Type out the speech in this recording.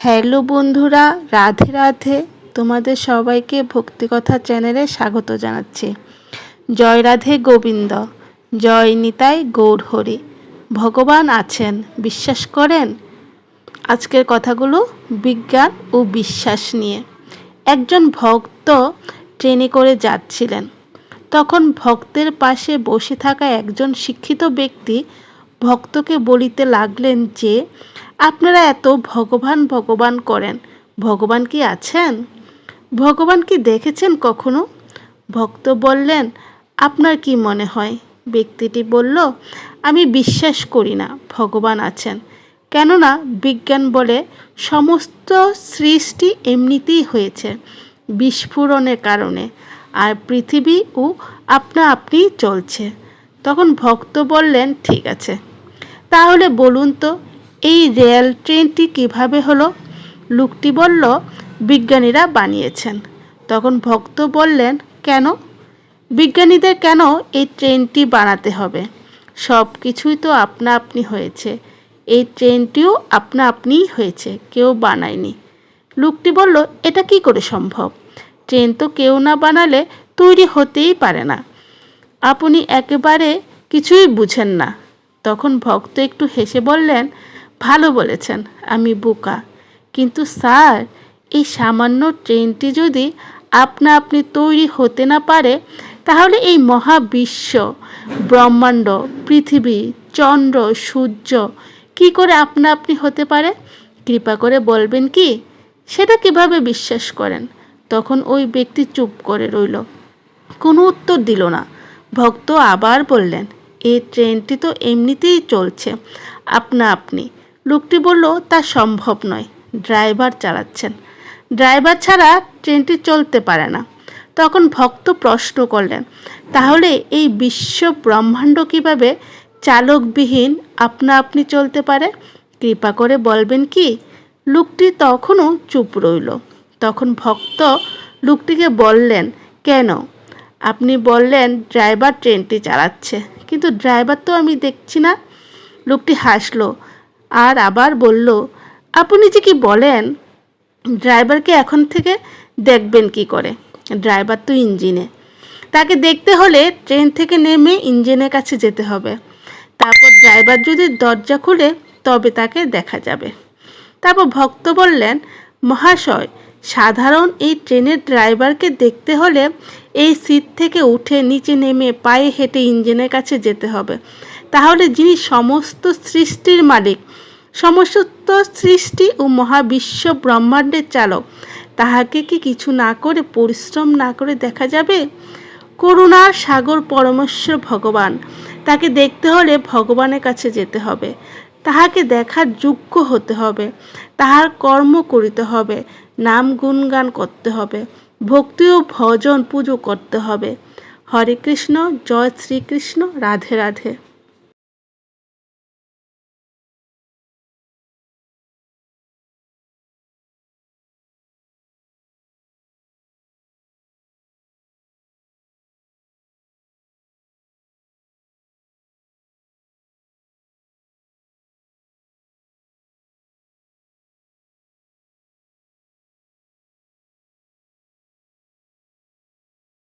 Hello বন্ধুরা, রাধে রাধে। তোমাদের সবাইকে ভক্তিকথা চ্যানেলে স্বাগত জানাচ্ছি। জয় রাধে গোবিন্দ, জয় নিতাই গৌর হরি। ভগবান আছেন, বিশ্বাস করেন? আজকের কথাগুলো বিজ্ঞান ও বিশ্বাস নিয়ে। একজন ভক্ত ট্রেনে করে যাচ্ছিলেন। তখন ভক্তের পাশে বসে থাকা একজন শিক্ষিত ব্যক্তি ভক্তকে বলিতে লাগলেন যে, আপনারা এত ভগবান ভগবান করেন, ভগবান কি আছেন? ভগবান কি দেখেছেন কখনো? ভক্ত বললেন, আপনার কি মনে হয়? ব্যক্তিটি বলল, আমি বিশ্বাস করি না ভগবান আছেন, কেননা বিজ্ঞান বলে সমস্ত সৃষ্টি এমনিতেই হয়েছে বিস্ফোরণের কারণে, আর পৃথিবীও আপনা আপনিই চলছে। তখন ভক্ত বললেন, ঠিক আছে, তাহলে বলুন তো এই রেল ট্রেনটি কিভাবে হলো? লোকটি বলল, বিজ্ঞানীরা বানিয়েছেন। তখন ভক্ত বললেন, কেন? বিজ্ঞানীদের কেন এই ট্রেনটি বানাতে হবে? সব কিছুই তো আপনা আপনি হয়েছে, এই ট্রেনটিও আপনা আপনিই হয়েছে, কেউ বানায়নি। লোকটি বলল, এটা কি করে সম্ভব? ট্রেন তো কেউ না বানালে তৈরি হতেই পারে না। আপনি একেবারে কিছুই বুঝেন না। তখন ভক্ত একটু হেসে বললেন, ভালো বলেছেন, আমি বোকা। কিন্তু স্যার, এই সামান্য ট্রেনটি যদি আপনা আপনি তৈরি হতে না পারে, তাহলে এই মহাবিশ্ব, ব্রহ্মাণ্ড, পৃথিবী, চন্দ্র, সূর্য কি করে আপনা আপনি হতে পারে? কৃপা করে বলবেন কি সেটা কিভাবে বিশ্বাস করেন? তখন ওই ব্যক্তি চুপ করে রইল, কোনো উত্তর দিল না। ভক্ত আবার বললেন, এই ট্রেনটি তো এমনিতেই চলছে আপনা আপনি। লোকটি বলল, তা সম্ভব নয়, ড্রাইভার চালাচ্ছেন, ড্রাইভার ছাড়া ট্রেনটি চলতে পারে না। তখন ভক্ত প্রশ্ন করলেন, তাহলে এই বিশ্ব ব্রহ্মাণ্ড কিভাবে চালকবিহীন আপনা আপনি চলতে পারে? কৃপা করে বলবেন কি? লোকটি তখনও চুপ রইল। তখন ভক্ত লোকটিকে বললেন, কেন? আপনি বললেন ড্রাইভার ট্রেনটি চালাচ্ছে, কিন্তু ড্রাইভার তো আমি দেখছি না। লোকটি হাসলো আর আবার বলল, আপনি যে কি বলেন, ড্রাইভারকে এখন থেকে দেখবেন কি করে? ড্রাইভার তো ইঞ্জিনে, তাকে দেখতে হলে ট্রেন থেকে নেমে ইঞ্জিনের কাছে যেতে হবে। তারপর ড্রাইভার যদি দরজা খুলে তবে তাকে দেখা যাবে। তারপর ভক্ত বললেন, মহাশয়, সাধারণ এই ট্রেনের ড্রাইভারকে দেখতে হলে এই সিট থেকে উঠে নিচে নেমে পায়ে হেঁটে ইঞ্জিনের কাছে যেতে হবে। তাহলে যিনি সমস্ত সৃষ্টির মালিক, সমস্ত সৃষ্টি ও মহাবিশ্ব ব্রহ্মাণ্ডের চালক, তাহাকে কি কিছু না করে, পরিশ্রম না করে দেখা যাবে? করুণার সাগর পরমেশ্বর ভগবান, তাকে দেখতে হলে ভগবানের কাছে যেতে হবে, তাহাকে দেখার যোগ্য হতে হবে, তাহার কর্ম করিতে হবে, নাম গুণগান করতে হবে, ভক্তি ও ভজন পুজো করতে হবে। হরে কৃষ্ণ, জয় শ্রীকৃষ্ণ, রাধে রাধে।